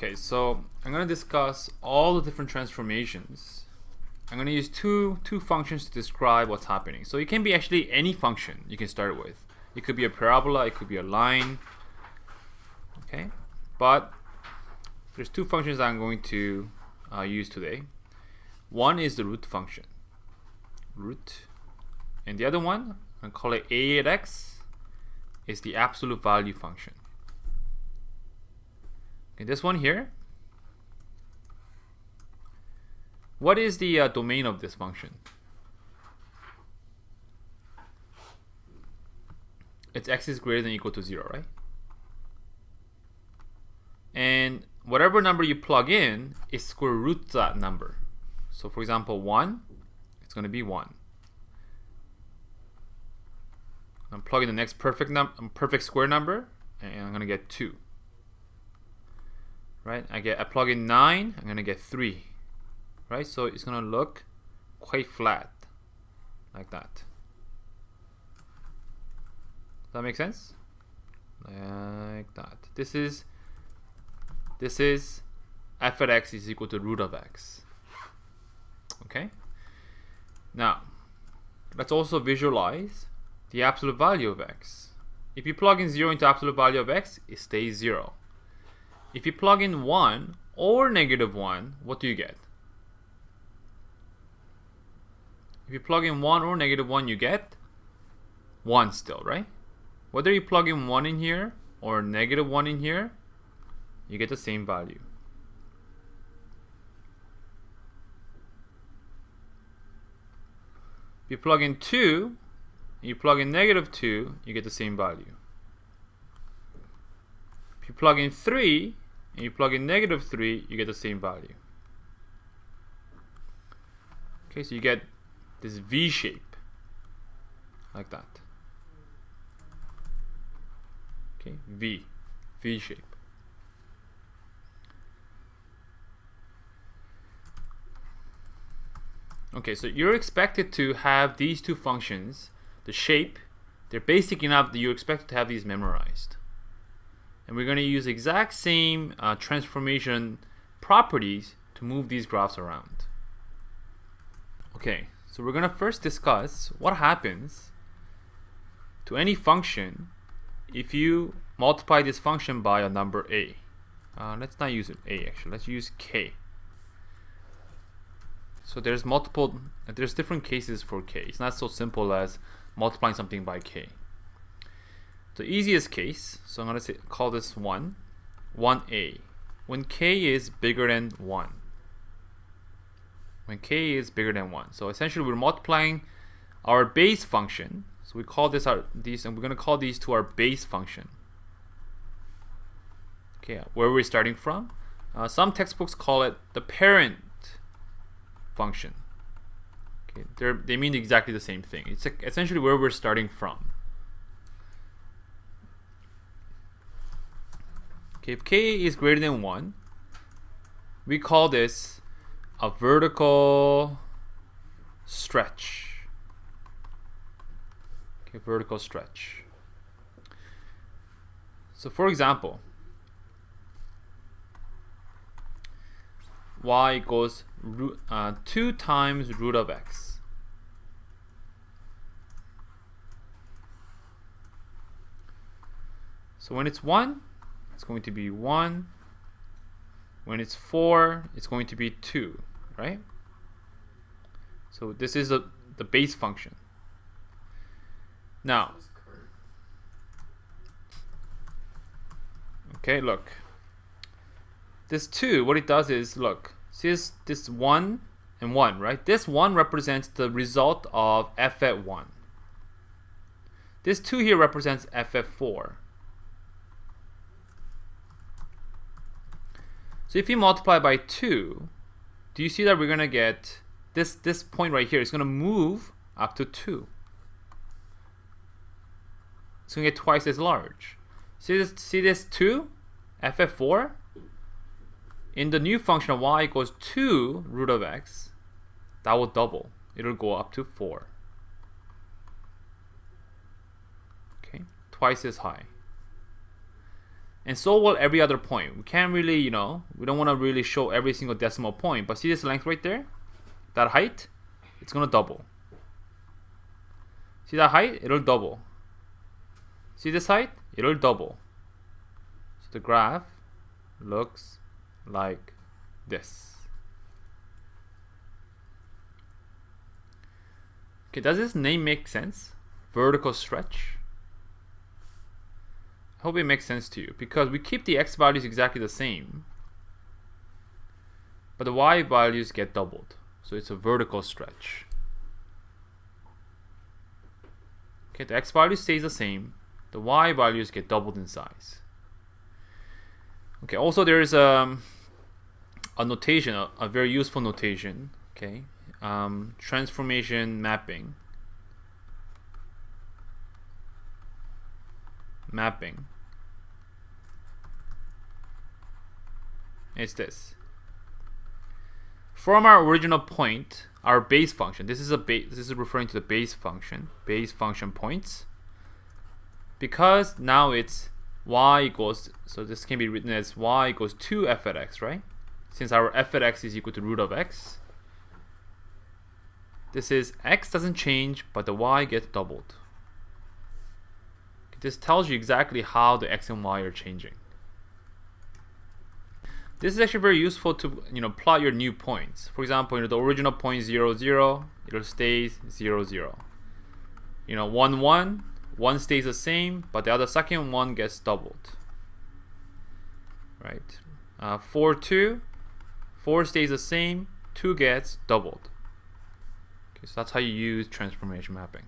Okay, so I'm going to discuss all the different transformations. I'm going to use two functions to describe what's happening. So it can be actually any function you can start with. It could be a parabola, it could be a line. Okay, but there's two functions I'm going to use today. One is the root function, root, and the other one, I'm going to call it a at x, is the absolute value function. Okay, this one here, what is the domain of this function? It's x is greater than or equal to 0, right? And whatever number you plug in is square root that number. So for example, 1, it's going to be 1. I'm plugging the next perfect square number, and I'm going to get 2. Right? I plug in 9, I'm going to get 3. Right? So it's going to look quite flat, like that. Does that make sense? Like that. This is f at x is equal to root of x. Okay? Now, let's also visualize the absolute value of x. If you plug in 0 into absolute value of x, it stays 0. If you plug in 1 or negative 1, what do you get? If you plug in 1 or negative 1, you get 1 still, right? Whether you plug in 1 in here or negative 1 in here, you get the same value. If you plug in 2, you plug in negative 2, you get the same value. If you plug in 3, and you plug in negative 3, you get the same value. Okay, so you get this V shape, like that. Okay, V shape. Okay, so you're expected to have these two functions, the shape, they're basic enough that you're expected to have these memorized. And we're going to use exact same transformation properties to move these graphs around. Okay, so we're going to first discuss what happens to any function if you multiply this function by a number a. Let's not use a actually, let's use k. So there's different cases for k. It's not so simple as multiplying something by k. The easiest case, so I'm going to call this 1a. When k is bigger than 1. When k is bigger than 1. So essentially we're multiplying our base function. So we call this and we're going to call these to our base function. Okay, where we're starting from. Some textbooks call it the parent function. Okay, they mean exactly the same thing. It's essentially where we're starting from. Okay, if k is greater than 1, we call this a vertical stretch. Okay, vertical stretch. So for example, y equals 2 times root of x. So when it's 1, it's going to be 1. When it's 4, it's going to be 2, right? So this is the base function. Now, okay, look. This 2, what it does is, look, see this 1 and 1, right? This 1 represents the result of f at 1. This 2 here represents f at 4. So if you multiply by 2, do you see that we're going to get this point right here is going to move up to 2. It's going to get twice as large. See this 2, f at 4? In the new function of y equals 2 root of x, that will double. It'll go up to 4. Okay, twice as high. And so will every other point. We can't really, we don't want to really show every single decimal point. But see this length right there? That height? It's going to double. See that height? It'll double. See this height? It'll double. So the graph looks like this. Okay, does this name make sense? Vertical stretch. I hope it makes sense to you, because we keep the x values exactly the same, but the y values get doubled. So it's a vertical stretch. Okay, the x value stays the same, the y values get doubled in size. Okay, also there is a notation, a very useful notation. Okay, transformation mapping. It's this. From our original point, our base function. This is referring to the base function points. Because now it's y equals, so this can be written as y equals 2 f at x, right? Since our f at x is equal to root of x. This is x doesn't change, but the y gets doubled. This tells you exactly how the x and y are changing. This is actually very useful to plot your new points. For example, the original point 0, 0, it stays 0, 0. 1, 1, 1 stays the same, but the other second one gets doubled. Right? 4, 2, 4 stays the same, 2 gets doubled. Okay, so that's how you use transformation mapping.